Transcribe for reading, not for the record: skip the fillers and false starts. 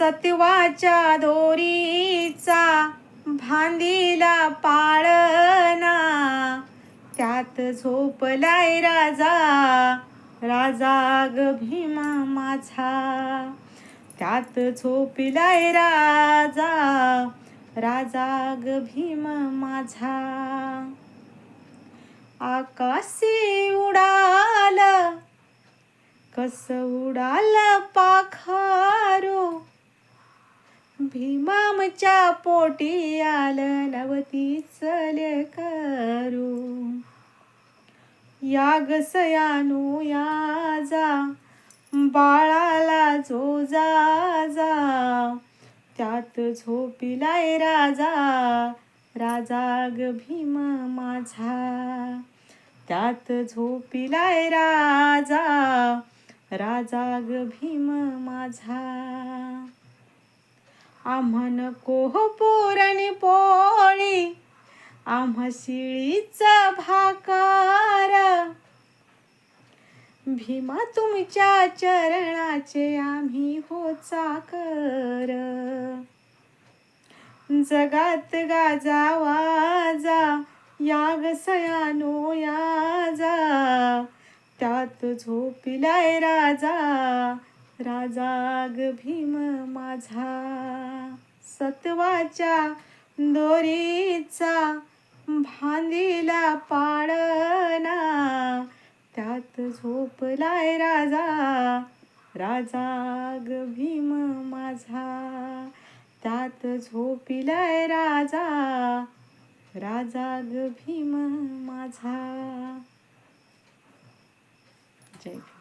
सत्वाच्या दोरीचा भांदीला पाळणा, त्यात झोपलाय राजा, राजा ग भीमा माझा. त्यात झोपलाय राजा, राजा ग भीम माझा. आकाशी उडाल, कस उडाल पाखरू, भीमामच्या पोटी आलं नवतीच लेकरू. या ग सयानू या जा, बाळाला जो जा, त्यात झोपिलाय राजा, राजा ग भीम माझा. त्यात झोपिलाय राजा, राजा ग भीम माझा. आम्हा नको पुरण पोळी, आम्हा शिळीचा भाकर, भीमा तुमच्या चरणाचे आम्ही हो चाकर. जगात गाजावाजा, या ग सयानो या जा, त्यात झोपिलाय राजा, राजा ग भीम माझा. सत्वाच्या दोरीचा भांदीला पाळणा, त्यात झोपलाय राजा, राजा ग भीम माझा. त्यात झोपिलाय राजा, राजा ग भीम माझा. जय भीम.